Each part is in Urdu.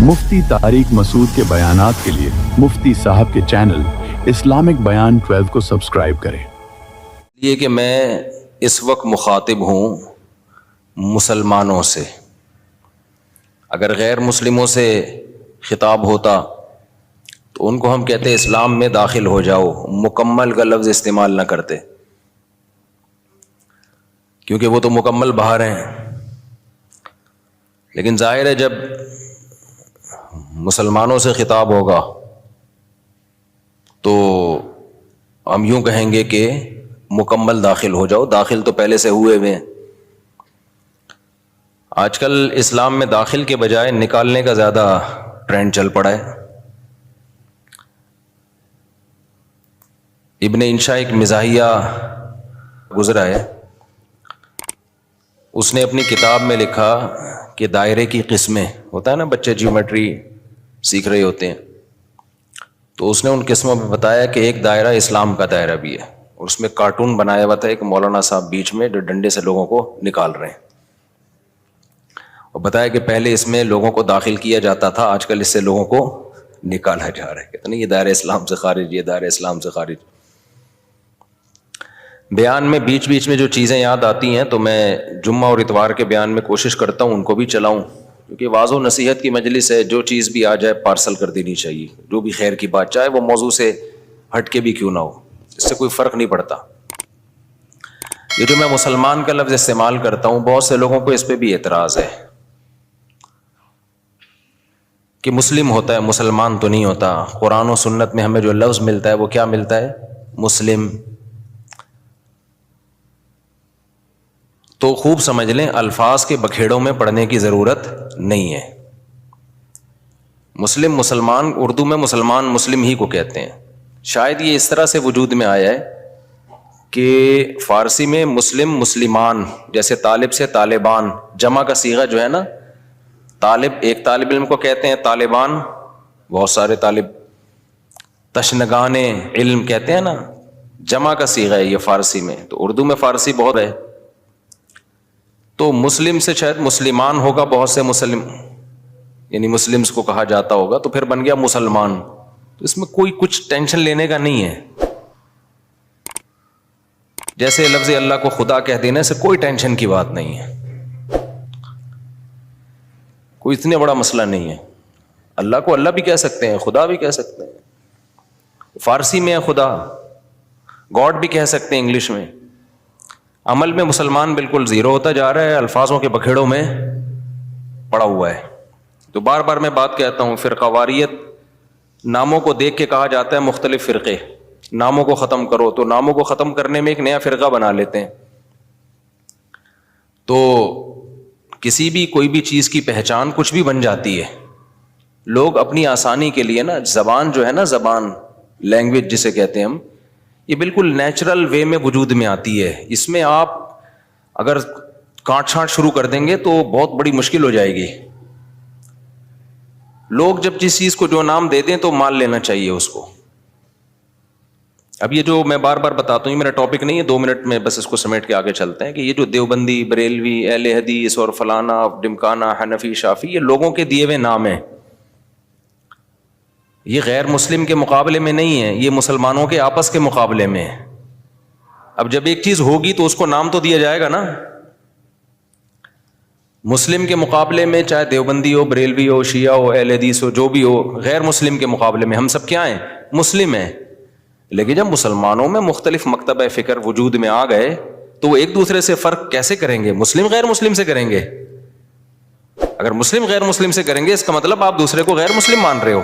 مفتی طارق مسعود کے بیانات کے لیے مفتی صاحب کے چینل اسلامک بیان 12 کو سبسکرائب کریں۔ یہ کہ میں اس وقت مخاطب ہوں مسلمانوں سے، اگر غیر مسلموں سے خطاب ہوتا تو ان کو ہم کہتے اسلام میں داخل ہو جاؤ، مکمل کا لفظ استعمال نہ کرتے، کیونکہ وہ تو مکمل باہر ہیں۔ لیکن ظاہر ہے جب مسلمانوں سے خطاب ہوگا تو ہم یوں کہیں گے کہ مکمل داخل ہو جاؤ، داخل تو پہلے سے ہوئے ہوئے ہیں۔ آج کل اسلام میں داخل کے بجائے نکالنے کا زیادہ ٹرینڈ چل پڑا ہے۔ ابن انشا ایک مزاحیہ گزرا ہے، اس نے اپنی کتاب میں لکھا کہ دائرے کی قسمیں، ہوتا ہے نا بچے جیومیٹری سیکھ رہے ہوتے ہیں، تو اس نے ان قسموں میں بتایا کہ ایک دائرہ اسلام کا دائرہ بھی ہے، اور اس میں کارٹون بنایا ہوا تھا ایک مولانا صاحب بیچ میں جو ڈنڈے سے لوگوں کو نکال رہے ہیں، اور بتایا کہ پہلے اس میں لوگوں کو داخل کیا جاتا تھا، آج کل اس سے لوگوں کو نکالا جا رہا ہے۔ کہتے نہیں یہ دائرہ اسلام سے خارج، یہ دائرہ اسلام سے خارج۔ بیان میں بیچ بیچ میں جو چیزیں یاد آتی ہیں تو میں جمعہ اور اتوار کے بیان میں کوشش کرتا ہوں ان کو بھی چلاؤں، کیونکہ واعظ و نصیحت کی مجلس ہے، جو چیز بھی آ جائے پارسل کر دینی چاہیے، جو بھی خیر کی بات، چاہے وہ موضوع سے ہٹ کے بھی کیوں نہ ہو، اس سے کوئی فرق نہیں پڑتا۔ یہ جو میں مسلمان کا لفظ استعمال کرتا ہوں، بہت سے لوگوں کو اس پہ بھی اعتراض ہے کہ مسلم ہوتا ہے، مسلمان تو نہیں ہوتا۔ قرآن و سنت میں ہمیں جو لفظ ملتا ہے وہ کیا ملتا ہے؟ مسلم۔ تو خوب سمجھ لیں، الفاظ کے بکھیڑوں میں پڑھنے کی ضرورت نہیں ہے۔ مسلم، مسلمان، اردو میں مسلمان مسلم ہی کو کہتے ہیں۔ شاید یہ اس طرح سے وجود میں آیا ہے کہ فارسی میں مسلم مسلمان، جیسے طالب سے طالبان، جمع کا صیغہ جو ہے نا، طالب ایک طالب علم کو کہتے ہیں، طالبان بہت سارے طالب، تشنگان علم کہتے ہیں نا، جمع کا صیغہ ہے یہ فارسی میں، تو اردو میں فارسی بہت ہے، تو مسلم سے شاید مسلمان ہوگا، بہت سے مسلم یعنی مسلمز کو کہا جاتا ہوگا، تو پھر بن گیا مسلمان۔ تو اس میں کوئی کچھ ٹینشن لینے کا نہیں ہے، جیسے لفظ اللہ کو خدا کہہ دینے سے کوئی ٹینشن کی بات نہیں ہے، کوئی اتنے بڑا مسئلہ نہیں ہے۔ اللہ کو اللہ بھی کہہ سکتے ہیں، خدا بھی کہہ سکتے ہیں، فارسی میں ہے خدا، گاڈ بھی کہہ سکتے ہیں انگلش میں۔ عمل میں مسلمان بالکل زیرو ہوتا جا رہا ہے، الفاظوں کے بکھیڑوں میں پڑا ہوا ہے۔ تو بار بار میں بات کہتا ہوں، فرقہ واریت ناموں کو دیکھ کے کہا جاتا ہے مختلف فرقے، ناموں کو ختم کرو، تو ناموں کو ختم کرنے میں ایک نیا فرقہ بنا لیتے ہیں۔ تو کسی بھی کوئی بھی چیز کی پہچان کچھ بھی بن جاتی ہے، لوگ اپنی آسانی کے لیے نا، زبان جو ہے نا، زبان لینگویج جسے کہتے ہیں ہم، یہ بالکل نیچرل وے میں وجود میں آتی ہے، اس میں آپ اگر کاٹ چھانٹ شروع کر دیں گے تو بہت بڑی مشکل ہو جائے گی۔ لوگ جب جس چیز کو جو نام دے دیں تو مان لینا چاہیے اس کو۔ اب یہ جو میں بار بار بتاتا ہوں، یہ میرا ٹاپک نہیں ہے، 2 منٹ میں بس اس کو سمیٹ کے آگے چلتے ہیں، کہ یہ جو دیوبندی، بریلوی، اہل حدیث اور فلانا، ڈمکانا، حنفی، شافی، یہ لوگوں کے دیے ہوئے نام ہیں، یہ غیر مسلم کے مقابلے میں نہیں ہے، یہ مسلمانوں کے آپس کے مقابلے میں ہے۔ اب جب ایک چیز ہوگی تو اس کو نام تو دیا جائے گا نا۔ مسلم کے مقابلے میں چاہے دیوبندی ہو، بریلوی ہو، شیعہ ہو، اہل حدیث ہو، جو بھی ہو، غیر مسلم کے مقابلے میں ہم سب کیا ہیں؟ مسلم ہیں۔ لیکن جب مسلمانوں میں مختلف مکتبہ فکر وجود میں آ گئے تو وہ ایک دوسرے سے فرق کیسے کریں گے؟ مسلم غیر مسلم سے کریں گے۔ اگر مسلم غیر مسلم سے کریں گے اس کا مطلب آپ دوسرے کو غیر مسلم مان رہے ہو۔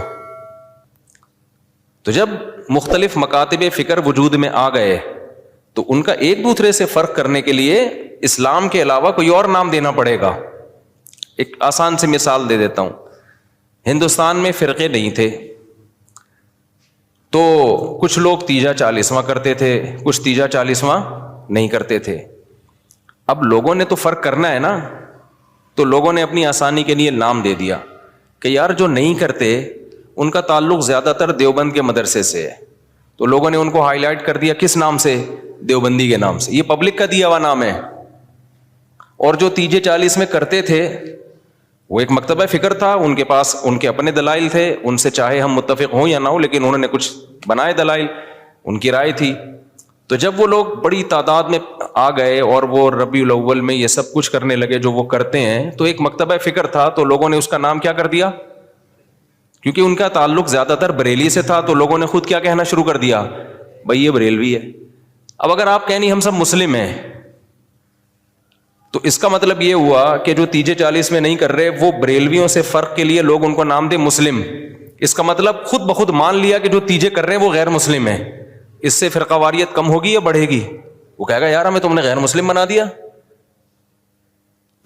تو جب مختلف مکاتب فکر وجود میں آ گئے تو ان کا ایک دوسرے سے فرق کرنے کے لیے اسلام کے علاوہ کوئی اور نام دینا پڑے گا۔ ایک آسان سی مثال دے دیتا ہوں، ہندوستان میں فرقے نہیں تھے تو کچھ لوگ تیجا 40واں کرتے تھے، کچھ تیجا 40واں نہیں کرتے تھے۔ اب لوگوں نے تو فرق کرنا ہے نا، تو لوگوں نے اپنی آسانی کے لیے نام دے دیا کہ یار جو نہیں کرتے ان کا تعلق زیادہ تر دیوبند کے مدرسے سے ہے، تو لوگوں نے ان کو ہائی لائٹ کر دیا کس نام سے؟ دیوبندی کے نام سے۔ یہ پبلک کا دیا ہوا نام ہے۔ اور جو تیجے 40 میں کرتے تھے وہ ایک مکتبہ فکر تھا, ان کے پاس ان کے اپنے دلائل تھے, ان سے چاہے ہم متفق ہوں یا نہ ہوں, لیکن انہوں نے کچھ بنائے دلائل, ان کی رائے تھی. تو جب وہ لوگ بڑی تعداد میں آ گئے اور وہ ربیع الاول میں یہ سب کچھ کرنے لگے جو وہ کرتے ہیں, تو ایک مکتبہ فکر تھا, تو لوگوں نے اس کا نام کیا کر دیا, کیونکہ ان کا تعلق زیادہ تر بریلی سے تھا, تو لوگوں نے خود کیا کہنا شروع کر دیا, بھائی یہ بریلوی ہے. اب اگر آپ کہیں نہیں ہم سب مسلم ہیں, تو اس کا مطلب یہ ہوا کہ جو تیجے 40 میں نہیں کر رہے وہ بریلویوں سے فرق کے لیے لوگ ان کو نام دے مسلم. اس کا مطلب خود بخود مان لیا کہ جو تیجے کر رہے ہیں وہ غیر مسلم ہیں. اس سے فرقہ واریت کم ہوگی یا بڑھے گی؟ وہ کہے گا یار ہمیں تم نے غیر مسلم بنا دیا.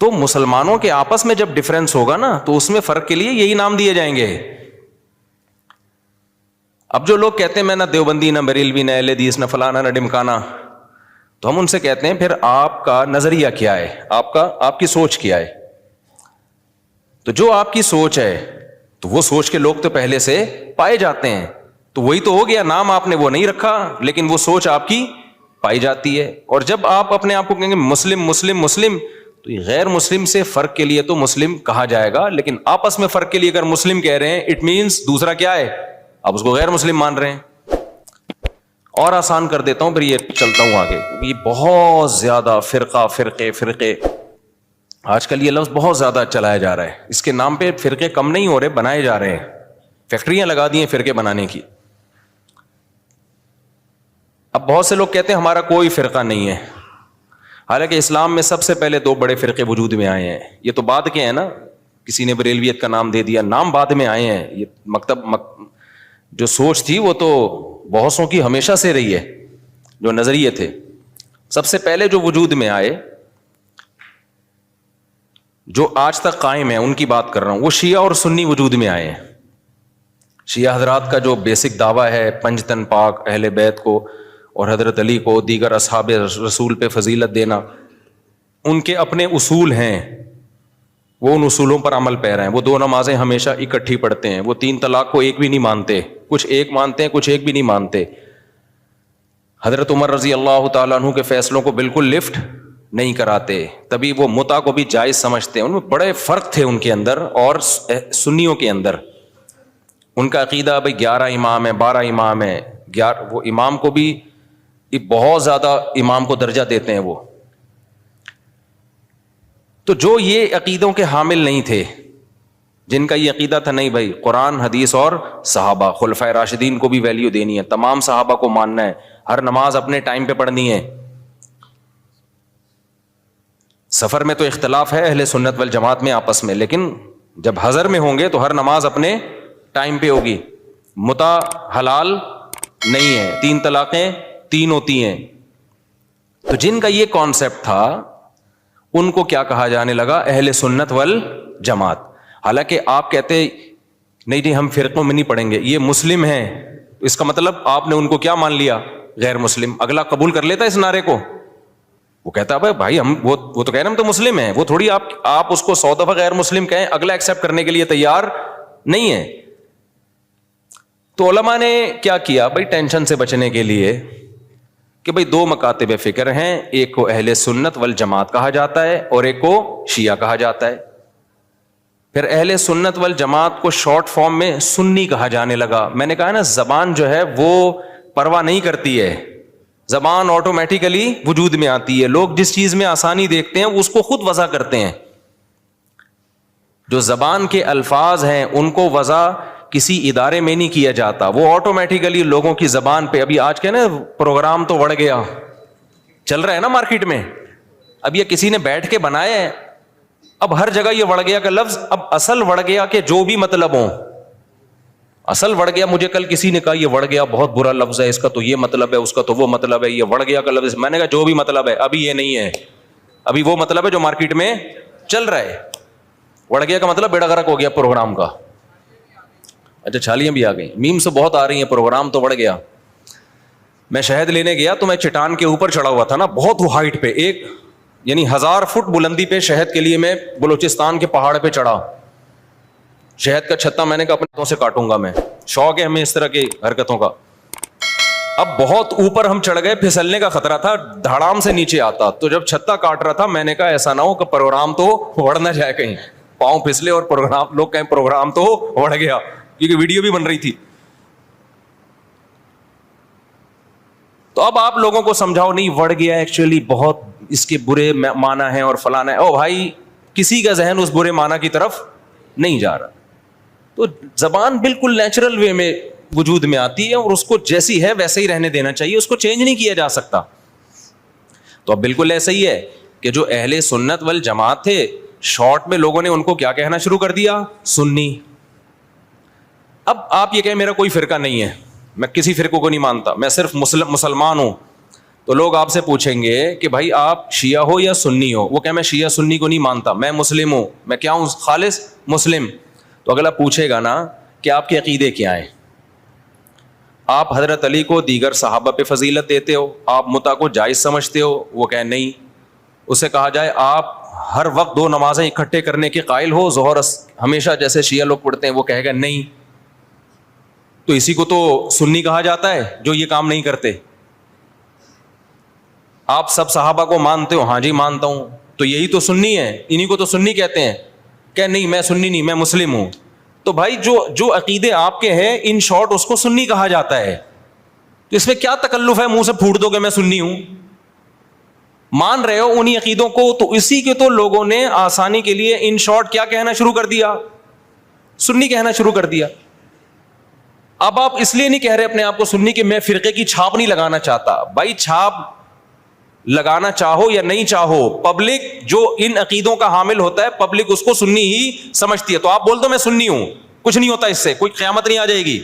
تو مسلمانوں کے آپس میں جب ڈفرینس ہوگا نا, تو اس میں فرق کے لیے یہی نام دیے جائیں گے. اب جو لوگ کہتے ہیں میں نہ دیوبندی نہ بریلوی نہ اہل حدیث نہ فلانا نہ ڈمکانا, تو ہم ان سے کہتے ہیں پھر آپ کا نظریہ کیا ہے, آپ کی سوچ کیا ہے؟ تو جو آپ کی سوچ ہے, تو وہ سوچ کے لوگ تو پہلے سے پائے جاتے ہیں, تو وہی تو ہو گیا, نام آپ نے وہ نہیں رکھا لیکن وہ سوچ آپ کی پائی جاتی ہے. اور جب آپ اپنے آپ کو کہیں گے مسلم مسلم مسلم, تو یہ غیر مسلم سے فرق کے لیے تو مسلم کہا جائے گا, لیکن آپس میں فرق کے لیے اگر مسلم کہہ رہے ہیں اٹ مینس دوسرا کیا ہے, آپ اس کو غیر مسلم مان رہے ہیں. اور آسان کر دیتا ہوں, پھر یہ چلتا ہوں آگے. یہ بہت زیادہ فرقے آج کل یہ لفظ بہت زیادہ چلایا جا رہا ہے. اس کے نام پہ فرقے کم نہیں ہو رہے, بنائے جا رہے ہیں, فیکٹریاں لگا دی ہیں فرقے بنانے کی. اب بہت سے لوگ کہتے ہیں ہمارا کوئی فرقہ نہیں ہے, حالانکہ اسلام میں سب سے پہلے 2 بڑے فرقے وجود میں آئے ہیں. یہ تو بعد کے ہیں نا, کسی نے بریلویت کا نام دے دیا, نام بعد میں آئے ہیں. یہ جو سوچ تھی وہ تو بہتوں کی ہمیشہ سے رہی ہے, جو نظریے تھے. سب سے پہلے جو وجود میں آئے, جو آج تک قائم ہیں, ان کی بات کر رہا ہوں, وہ شیعہ اور سنی وجود میں آئے ہیں. شیعہ حضرات کا جو بیسک دعویٰ ہے پنج تن پاک, اہل بیت کو اور حضرت علی کو دیگر اصحاب رسول پہ فضیلت دینا, ان کے اپنے اصول ہیں, وہ ان اصولوں پر عمل پیرا ہیں. وہ 2 نمازیں ہمیشہ اکٹھی پڑھتے ہیں, وہ 3 طلاق کو ایک بھی نہیں مانتے, کچھ ایک مانتے ہیں کچھ ایک بھی نہیں مانتے. حضرت عمر رضی اللہ تعالیٰ عنہ کے فیصلوں کو بالکل لفٹ نہیں کراتے, تبھی وہ متع کو بھی جائز سمجھتے ہیں. ان میں بڑے فرق تھے ان کے اندر اور سنیوں کے اندر. ان کا عقیدہ بھائی 11 امام ہیں 12 امام ہیں, وہ امام کو بھی بہت زیادہ امام کو درجہ دیتے ہیں وہ. تو جو یہ عقیدوں کے حامل نہیں تھے, جن کا یہ عقیدہ تھا نہیں بھائی قرآن حدیث اور صحابہ, خلفائے راشدین کو بھی ویلیو دینی ہے, تمام صحابہ کو ماننا ہے, ہر نماز اپنے ٹائم پہ پڑھنی ہے. سفر میں تو اختلاف ہے اہل سنت والجماعت میں آپس میں, لیکن جب حضر میں ہوں گے تو ہر نماز اپنے ٹائم پہ ہوگی. متع حلال نہیں ہے, 3 طلاقیں 3 ہوتی ہیں. تو جن کا یہ کانسیپٹ تھا ان کو کیا کہا جانے لگا, اہل سنت والجماعت. حالانکہ آپ کہتے نہیں ہم فرقوں میں نہیں پڑھیں گے, یہ مسلم ہیں, اس کا مطلب آپ نے ان کو کیا مان لیا, غیر مسلم. اگلا قبول کر لیتا اس نعرے کو, وہ کہتا ہے بھائی ہم وہ تو کہہ رہے ہیں ہم تو مسلم ہیں, وہ تھوڑی آپ اس کو 100 دفعہ غیر مسلم کہیں, اگلا ایکسیپٹ کرنے کے لیے تیار نہیں ہے. تو علماء نے کیا کیا بھائی, ٹینشن سے بچنے کے لیے کہ بھائی 2 مکاتب فکر ہیں, ایک کو اہل سنت والجماعت کہا جاتا ہے اور ایک کو شیعہ کہا جاتا ہے. پھر اہل سنت والجماعت کو شارٹ فارم میں سنی کہا جانے لگا. میں نے کہا نا زبان جو ہے وہ پرواہ نہیں کرتی ہے, زبان آٹومیٹیکلی وجود میں آتی ہے. لوگ جس چیز میں آسانی دیکھتے ہیں اس کو خود وضع کرتے ہیں. جو زبان کے الفاظ ہیں ان کو وضع کسی ادارے میں نہیں کیا جاتا, وہ آٹومیٹیکلی لوگوں کی زبان پہ. ابھی آج کے نا پروگرام تو بڑھ گیا چل رہا ہے نا مارکیٹ میں, اب یہ کسی نے بیٹھ کے بنایا ہے, اب ہر جگہ یہ وڑ گیا کا لفظ. اب اصل وڑ گیا کہ جو بھی مطلب ہو, اصل وڑ گیا. مجھے کل کسی نے کہا یہ وڑ گیا بہت برا لفظ ہے, اس کا تو یہ مطلب ہے, اس کا تو وہ مطلب ہے, یہ وڑ گیا کا لفظ. میں نے کہا جو بھی مطلب ہے ابھی یہ نہیں ہے, ابھی وہ مطلب ہے جو مارکیٹ میں چل رہا ہے. وڑ گیا کا مطلب بیڑا غرق ہو گیا پروگرام کا. اچھا چھالیاں بھی آ گئی, میم سے بہت آ رہی ہیں, پروگرام تو بڑھ گیا. میں شہد لینے گیا تو میں چٹان کے اوپر چڑھا ہوا تھا نا, بہت ہائٹ پہ, ایک یعنی 1000 فٹ بلندی پہ شہد کے لیے میں بلوچستان کے پہاڑ پہ چڑھا. شہد کا چھتا میں نے کہا اپنے ہاتھوں سے کاٹوں گا میں, شوق ہے ہمیں اس طرح کی حرکتوں کا. اب بہت اوپر ہم چڑھ گئے, پھسلنے کا خطرہ تھا, دھڑام سے نیچے آتا. تو جب چھتا کاٹ رہا تھا میں نے کہا ایسا نہ ہو کہ پروگرام تو بڑھ نہ جائے کہیں. پاؤں پھسلے اور پروگرام لوگ کہیں پروگرام تو بڑھ گیا, کیونکہ ویڈیو بھی بن رہی تھی. تو اب آپ لوگوں کو سمجھاؤ نہیں بڑھ گیا, ایکچولی بہت اس کے برے معنی ہیں اور فلانا ہے. او بھائی, کسی کا ذہن اس برے معنی کی طرف نہیں جا رہا. تو زبان بالکل نیچرل وے میں وجود میں آتی ہے اور اس کو جیسی ہے ویسے ہی رہنے دینا چاہیے, اس کو چینج نہیں کیا جا سکتا. تو اب بالکل ایسا ہی ہے کہ جو اہل سنت والجماعت تھے, شارٹ میں لوگوں نے ان کو کیا کہنا شروع کر دیا, سنی. اب آپ یہ کہیں میرا کوئی فرقہ نہیں ہے, میں کسی فرقے کو نہیں مانتا, میں صرف مسلمان ہوں, تو لوگ آپ سے پوچھیں گے کہ بھائی آپ شیعہ ہو یا سنی ہو. وہ کہ میں شیعہ سنی کو نہیں مانتا, میں مسلم ہوں. میں کیا ہوں, خالص مسلم. تو اگلا پوچھے گا نا کہ آپ کے عقیدے کیا ہیں, آپ حضرت علی کو دیگر صحابہ پہ فضیلت دیتے ہو, آپ متع کو جائز سمجھتے ہو. وہ کہ نہیں. اسے کہا جائے آپ ہر وقت 2 نمازیں اکٹھے کرنے کے قائل ہو, ظہر ہمیشہ جیسے شیعہ لوگ پڑھتے ہیں. وہ کہے گا نہیں. تو اسی کو تو سنی کہا جاتا ہے جو یہ کام نہیں کرتے. آپ سب صحابہ کو مانتے ہو, ہاں جی مانتا ہوں. تو یہی تو سنی ہے, انہی کو تو سنی کہتے ہیں. کہ نہیں میں سنی نہیں, میں مسلم ہوں. تو بھائی جو عقیدے آپ کے ہیں ان شارٹ اس کو سنی کہا جاتا ہے. تو اس میں کیا تکلف ہے منہ سے پھوٹ دو کہ میں سنی ہوں. مان رہے ہو انہی عقیدوں کو, تو اسی کے تو لوگوں نے آسانی کے لیے ان شارٹ کیا کہنا شروع کر دیا, سنی کہنا شروع کر دیا. اب آپ اس لیے نہیں کہہ رہے اپنے آپ کو سنی کہ میں فرقے کی چھاپ نہیں لگانا چاہتا. بھائی چھاپ لگانا چاہو یا نہیں چاہو, پبلک جو ان عقیدوں کا حامل ہوتا ہے پبلک اس کو سنی ہی سمجھتی ہے. تو آپ بول دو میں سنی ہوں, کچھ نہیں ہوتا, اس سے کوئی قیامت نہیں آ جائے گی.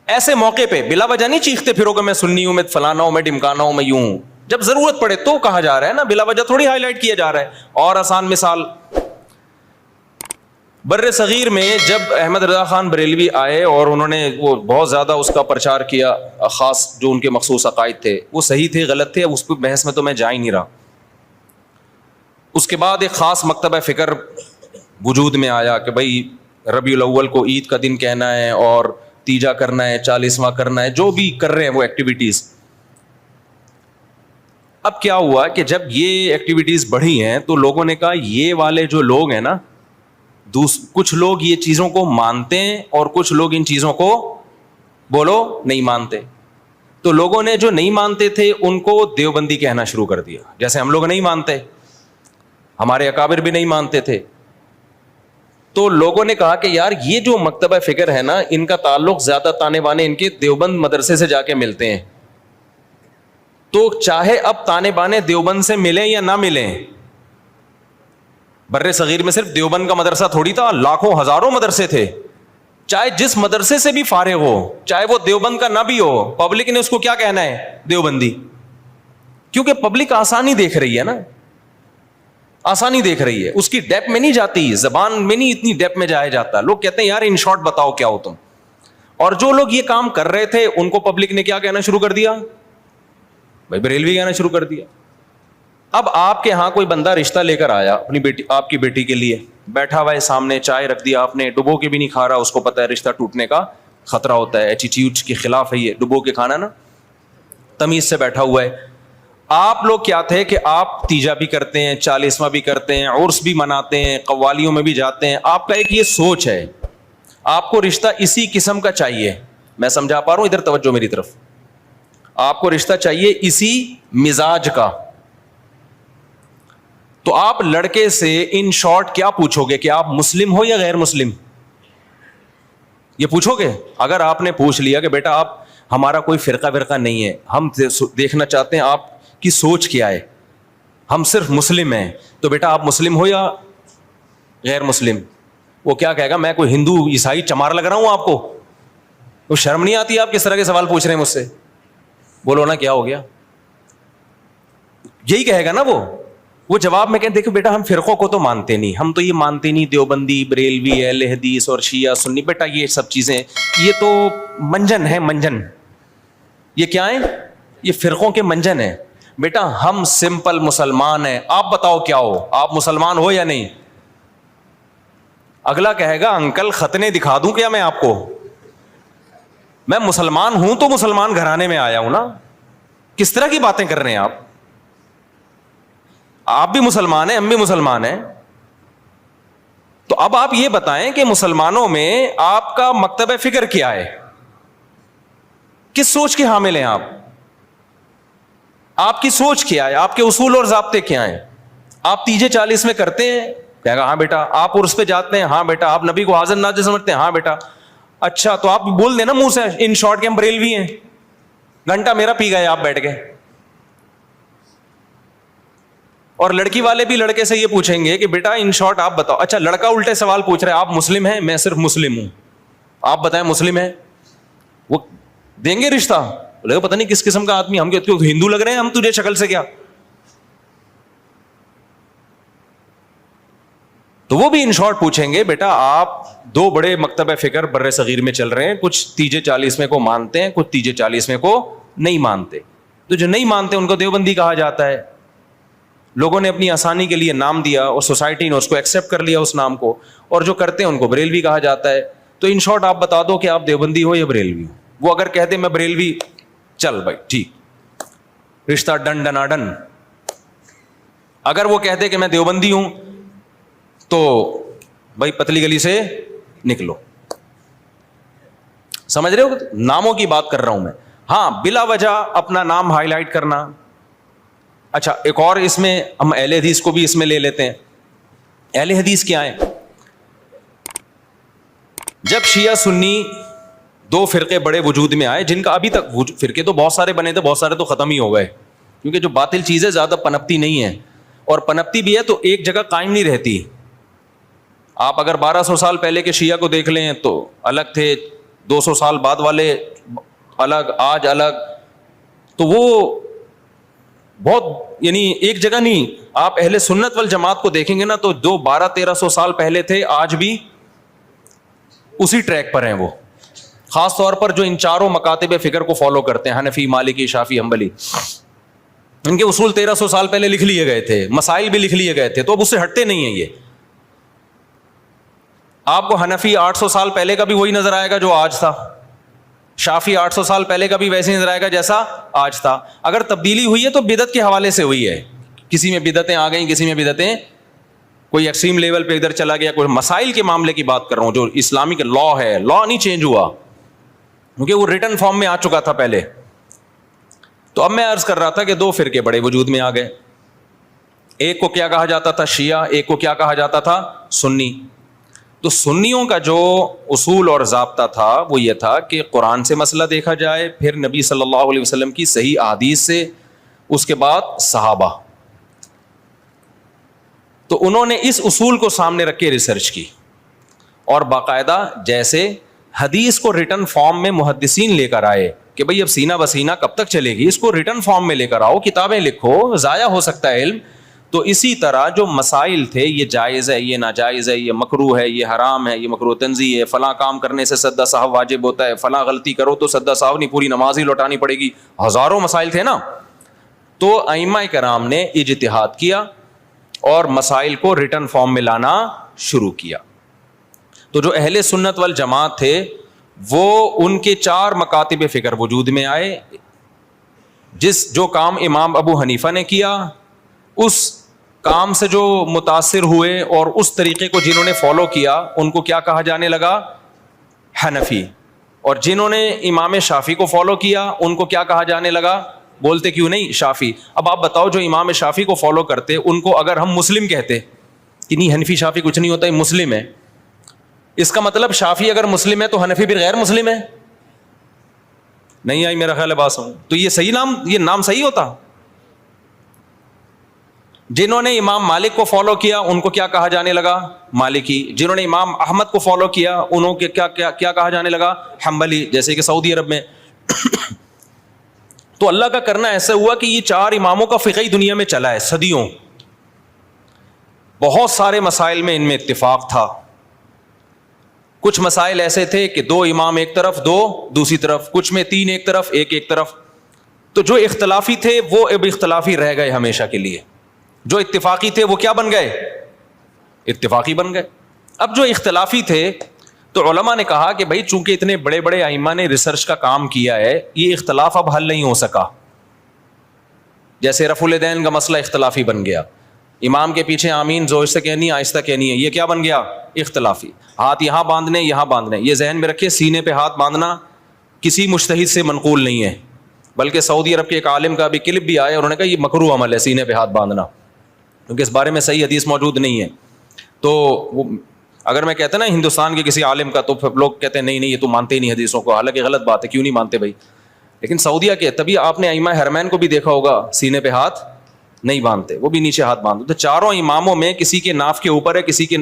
ایسے موقع پہ بلا وجہ نہیں چیختے پھرو کہ میں سنی ہوں, میں فلانا ہوں, میں ڈمکانا ہوں, میں یوں ہوں. جب ضرورت پڑے تو کہا جا رہا ہے نا, بلا وجہ تھوڑی ہائی لائٹ کیا جا رہا ہے. اور آسان مثال, بر صغیر میں جب احمد رضا خان بریلوی آئے اور انہوں نے وہ بہت زیادہ اس کا پرچار کیا, خاص جو ان کے مخصوص عقائد تھے وہ صحیح تھے غلط تھے, اس پہ بحث میں تو میں جا ہی نہیں رہا. اس کے بعد ایک خاص مکتبہ فکر وجود میں آیا کہ بھائی ربیع الاول کو عید کا دن کہنا ہے اور تیجا کرنا ہے, 40واں کرنا ہے, جو بھی کر رہے ہیں وہ ایکٹیویٹیز. اب کیا ہوا کہ جب یہ ایکٹیویٹیز بڑھی ہیں تو لوگوں نے کہا یہ والے جو لوگ ہیں نا, کچھ لوگ یہ چیزوں کو مانتے ہیں اور کچھ لوگ ان چیزوں کو بولو نہیں مانتے. تو لوگوں نے جو نہیں مانتے تھے ان کو دیوبندی کہنا شروع کر دیا, جیسے ہم لوگ نہیں مانتے, ہمارے اکابر بھی نہیں مانتے تھے. تو لوگوں نے کہا کہ یار یہ جو مکتبہ فکر ہے نا, ان کا تعلق زیادہ تانے بانے ان کے دیوبند مدرسے سے جا کے ملتے ہیں. تو چاہے اب تانے بانے دیوبند سے ملیں یا نہ ملیں, بر صغیر میں صرف دیوبند کا مدرسہ تھوڑی تھا, لاکھوں ہزاروں مدرسے تھے. چاہے جس مدرسے سے بھی فارغ ہو, چاہے وہ دیوبند کا نہ بھی ہو, پبلک نے اس کو کیا کہنا ہے, دیوبندی. کیونکہ پبلک آسانی دیکھ رہی ہے نا, آسانی دیکھ رہی ہے, اس کی ڈیپ میں نہیں جاتی, زبان میں نہیں اتنی ڈیپ میں جایا جاتا. لوگ کہتے ہیں یار ان شارٹ بتاؤ کیا ہو تم. اور جو لوگ یہ کام کر رہے تھے ان کو پبلک نے کیا کہنا شروع کر دیا, بھائی بریلوی کہنا شروع کر دیا. اب آپ کے ہاں کوئی بندہ رشتہ لے کر آیا اپنی بیٹی, آپ کی بیٹی کے لیے, بیٹھا ہوا ہے سامنے, چائے رکھ دیا آپ نے, ڈبو کے بھی نہیں کھا رہا, اس کو پتا ہے رشتہ ٹوٹنے کا خطرہ ہوتا ہے, ایٹیٹیوڈ کے خلاف ہے یہ ڈبو کے کھانا نا, تمیز سے بیٹھا ہوا ہے. آپ لوگ کیا تھے کہ آپ تیجا بھی کرتے ہیں, 40واں بھی کرتے ہیں, عرس بھی مناتے ہیں, قوالیوں میں بھی جاتے ہیں. آپ کا ایک یہ سوچ ہے, آپ کو رشتہ اسی قسم کا چاہیے. میں سمجھا پا رہا ہوں, ادھر توجہ میری طرف. آپ کو رشتہ چاہیے اسی مزاج کا. تو آپ لڑکے سے ان شارٹ کیا پوچھو گے کہ آپ مسلم ہو یا غیر مسلم, یہ پوچھو گے. اگر آپ نے پوچھ لیا کہ بیٹا آپ ہمارا کوئی فرقہ نہیں ہے, ہم دیکھنا چاہتے ہیں آپ کی سوچ کیا ہے, ہم صرف مسلم ہیں, تو بیٹا آپ مسلم ہو یا غیر مسلم. وہ کیا کہے گا, میں کوئی ہندو عیسائی چمار لگ رہا ہوں آپ کو, وہ شرم نہیں آتی آپ کس طرح کے سوال پوچھ رہے ہیں مجھ سے. بولو نا کیا ہو گیا, یہی کہے گا نا وہ جواب میں کہیں دیکھو بیٹا ہم فرقوں کو تو مانتے نہیں, ہم تو یہ مانتے نہیں دیوبندی, بریلوی, اہل حدیث اور شیعہ سنی. بیٹا یہ سب چیزیں یہ تو منجن ہے, منجن. یہ کیا ہے, یہ فرقوں کے منجن ہیں. بیٹا ہم سمپل مسلمان ہیں, آپ بتاؤ کیا ہو, آپ مسلمان ہو یا نہیں. اگلا کہے گا انکل ختنے دکھا دوں کیا میں آپ کو, میں مسلمان ہوں تو مسلمان گھرانے میں آیا ہوں نا. کس طرح کی باتیں کر رہے ہیں آپ بھی مسلمان ہیں, ہم بھی مسلمان ہیں. تو اب آپ یہ بتائیں کہ مسلمانوں میں آپ کا مکتب فکر کیا ہے, کس سوچ کے حامل ہیں آپ کی سوچ کیا ہے, آپ کے اصول اور ضابطے کیا ہیں؟ آپ تیجے 40 میں کرتے ہیں, کہے گا ہاں بیٹا. آپ عرس پہ جاتے ہیں, ہاں بیٹا. آپ نبی کو حاضر ناظر سمجھتے ہیں, ہاں بیٹا. اچھا تو آپ بول دیں نا منہ سے ان شارٹ کے ہم بریلوی ہیں, گھنٹہ میرا پی گئے آپ بیٹھ کے. اور لڑکی والے بھی لڑکے سے یہ پوچھیں گے کہ بیٹا ان شارٹ آپ بتاؤ. اچھا لڑکا الٹے سوال پوچھ رہا ہے, آپ مسلم ہیں؟ میں صرف مسلم ہوں. آپ بتائیں مسلم ہیں, وہ دیں گے رشتہ؟ بولے گا پتہ نہیں کس قسم کا آدمی, ہم ہندو لگ رہے ہیں ہم تجھے شکل سے کیا. تو وہ بھی ان شارٹ پوچھیں گے بیٹا آپ دو بڑے مکتب فکر بر صغیر میں چل رہے ہیں, کچھ تیجے 40 میں کو مانتے ہیں, کچھ تیجے 40 میں کو نہیں مانتے. تو جو نہیں مانتے ان کو دیوبندی کہا جاتا ہے. لوگوں نے اپنی آسانی کے لیے نام دیا اور سوسائٹی نے اس کو ایکسیپٹ کر لیا اس نام کو, اور جو کرتے ہیں ان کو بریلوی کہا جاتا ہے. تو ان شارٹ آپ بتا دو کہ آپ دیوبندی ہو یا بریلوی ہو. وہ اگر کہتے میں بریلوی, چل بھائی ٹھیک, رشتہ ڈن ڈنا ڈن. اگر وہ کہتے کہ میں دیوبندی ہوں تو بھائی پتلی گلی سے نکلو. سمجھ رہے ہو, ناموں کی بات کر رہا ہوں میں. ہاں بلا وجہ اپنا نام ہائی لائٹ کرنا. اچھا ایک اور اس میں ہم اہل حدیث کو بھی اس میں لے لیتے ہیں. اہل حدیث کیا ہیں؟ جب شیعہ سنی دو فرقے بڑے وجود میں آئے, جن کا ابھی تک فرقے تو بہت سارے بنے تھے, بہت سارے تو ختم ہی ہو گئے, کیونکہ جو باطل چیزیں زیادہ پنپتی نہیں ہے, اور پنپتی بھی ہے تو ایک جگہ قائم نہیں رہتی. آپ اگر 1200 سال پہلے کے شیعہ کو دیکھ لیں تو الگ تھے, 200 سال بعد والے الگ, آج الگ. تو وہ بہت یعنی ایک جگہ نہیں. آپ اہل سنت والجماعت کو دیکھیں گے نا تو جو 1200-1300 سال پہلے تھے آج بھی اسی ٹریک پر ہیں وہ. خاص طور پر جو ان چاروں مکاتب فکر کو فالو کرتے ہیں, حنفی, مالکی, شافعی, حنبلی, ان کے اصول 1300 سال پہلے لکھ لیے گئے تھے, مسائل بھی لکھ لیے گئے تھے, تو اب اس سے ہٹتے نہیں ہیں یہ. آپ کو حنفی 800 سال پہلے کا بھی وہی نظر آئے گا جو آج تھا, شافعی 800 سال پہلے کا بھی ویسے نظر آئے گا جیسا آج تھا. اگر تبدیلی ہوئی ہے تو بدعت کے حوالے سے ہوئی ہے, کسی میں بدعتیں آ گئیں, کسی میں بدعتیں کوئی ایکسٹریم لیول پہ ادھر چلا گیا. کوئی مسائل کے معاملے کی بات کر رہا ہوں, جو اسلامک لا ہے, لا نہیں چینج ہوا کیونکہ وہ ریٹن فارم میں آ چکا تھا پہلے. تو اب میں عرض کر رہا تھا کہ دو فرقے بڑے وجود میں آ گئے. ایک کو کیا کہا جاتا تھا؟ شیعہ. ایک کو کیا کہا جاتا تھا؟ سنی. تو سنیوں کا جو اصول اور ضابطہ تھا وہ یہ تھا کہ قرآن سے مسئلہ دیکھا جائے, پھر نبی صلی اللہ علیہ وسلم کی صحیح احادیث سے, اس کے بعد صحابہ. تو انہوں نے اس اصول کو سامنے رکھ کے ریسرچ کی, اور باقاعدہ جیسے حدیث کو ریٹن فارم میں محدثین لے کر آئے کہ بھئی اب سینہ بسینہ کب تک چلے گی, اس کو ریٹن فارم میں لے کر آؤ, کتابیں لکھو, ضائع ہو سکتا ہے علم. تو اسی طرح جو مسائل تھے, یہ جائز ہے, یہ ناجائز ہے, یہ مکروہ ہے, یہ حرام ہے, یہ مکروہ تنزیہ ہے, فلاں کام کرنے سے سدا صاحب واجب ہوتا ہے, فلاں غلطی کرو تو سدا صاحب نہیں پوری نماز ہی لوٹانی پڑے گی, ہزاروں مسائل تھے نا. تو ائمہ کرام نے اجتہاد کیا اور مسائل کو ریٹن فارم میں لانا شروع کیا. تو جو اہل سنت والجماعت تھے وہ ان کے 4 مکاتب فکر وجود میں آئے. جو کام امام ابو حنیفہ نے کیا, اس کام سے جو متاثر ہوئے اور اس طریقے کو جنہوں نے فالو کیا, ان کو کیا کہا جانے لگا؟ حنفی. اور جنہوں نے امام شافعی کو فالو کیا, ان کو کیا کہا جانے لگا؟ بولتے کیوں نہیں؟ شافعی. اب آپ بتاؤ جو امام شافعی کو فالو کرتے, ان کو اگر ہم مسلم کہتے کہ نہیں حنفی شافعی کچھ نہیں ہوتا, یہ مسلم ہے, اس کا مطلب شافعی اگر مسلم ہے تو حنفی بھی غیر مسلم ہے؟ نہیں آئی میرا خیال ہے بات سمجھ. تو یہ صحیح نام, یہ نام صحیح ہوتا؟ جنہوں نے امام مالک کو فالو کیا ان کو کیا کہا جانے لگا؟ مالکی. جنہوں نے امام احمد کو فالو کیا انہوں کے کیا کہا جانے لگا؟ حنبلی, جیسے کہ سعودی عرب میں. تو اللہ کا کرنا ایسا ہوا کہ یہ 4 اماموں کا فقہی دنیا میں چلا ہے صدیوں. بہت سارے مسائل میں ان میں اتفاق تھا. کچھ مسائل ایسے تھے کہ 2 امام ایک طرف, 2 دوسری طرف, کچھ میں 3 ایک طرف, ایک طرف. تو جو اختلافی تھے وہ اب اختلافی رہ گئے ہمیشہ کے لیے, جو اتفاقی تھے وہ کیا بن گئے؟ اتفاقی بن گئے. اب جو اختلافی تھے تو علماء نے کہا کہ بھائی چونکہ اتنے بڑے بڑے ائمہ نے ریسرچ کا کام کیا ہے, یہ اختلاف اب حل نہیں ہو سکا. جیسے رفع الیدین کا مسئلہ اختلافی بن گیا, امام کے پیچھے آمین زور سے کہنی ہے آہستہ کہنی ہے، یہ کیا بن گیا؟ اختلافی. ہاتھ یہاں باندھنے یہاں باندھنے، یہ ذہن میں رکھے سینے پہ ہاتھ باندھنا کسی مجتہد سے منقول نہیں ہے، بلکہ سعودی عرب کے ایک عالم کا بھی کلپ بھی آیا، انہوں نے کہا یہ مکروہ عمل ہے سینے پہ ہاتھ باندھنا، کیونکہ اس بارے میں صحیح حدیث موجود نہیں ہے. تو وہ اگر میں کہتا نا ہندوستان کے کسی عالم کا، تو لوگ کہتے ہیں نہیں یہ تو مانتے ہی نہیں حدیثوں کو، حالانکہ غلط بات ہے، کیوں نہیں مانتے بھائی؟ لیکن سعودیہ کے تبھی آپ نے ائمہ حرمین کو بھی دیکھا ہوگا سینے پہ ہاتھ نہیں باندھتے، وہ بھی نیچے ہاتھ باندھتے. تو چاروں اماموں میں کسی کے ناف کے اوپر ہے، کسی کے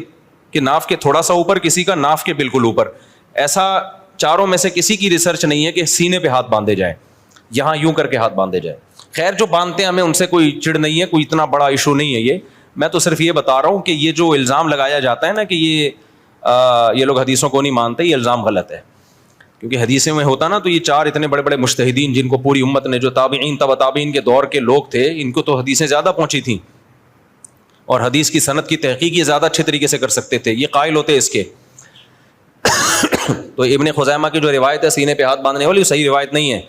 ناف کے تھوڑا سا اوپر، کسی کا ناف کے بالکل اوپر. ایسا چاروں میں سے کسی کی ریسرچ نہیں ہے کہ سینے پہ ہاتھ باندھے جائیں، یہاں یوں کر کے ہاتھ باندھے جائیں. خیر جو باندھتے ہیں ہمیں ان سے کوئی چڑ نہیں ہے، کوئی اتنا بڑا ایشو نہیں ہے یہ. میں تو صرف یہ بتا رہا ہوں کہ یہ جو الزام لگایا جاتا ہے نا کہ یہ لوگ حدیثوں کو نہیں مانتے، یہ الزام غلط ہے. کیونکہ حدیثیں میں ہوتا نا تو یہ چار اتنے بڑے بڑے مجتہدین جن کو پوری امت نے، جو تابعین تبع تابعین کے دور کے لوگ تھے، ان کو تو حدیثیں زیادہ پہنچی تھیں اور حدیث کی سند کی تحقیق یہ زیادہ اچھے طریقے سے کر سکتے تھے، یہ قائل ہوتے اس کے. تو ابن خزیمہ کی جو روایت ہے سینے پہ ہاتھ باندھنے والی، وہ صحیح روایت نہیں ہے.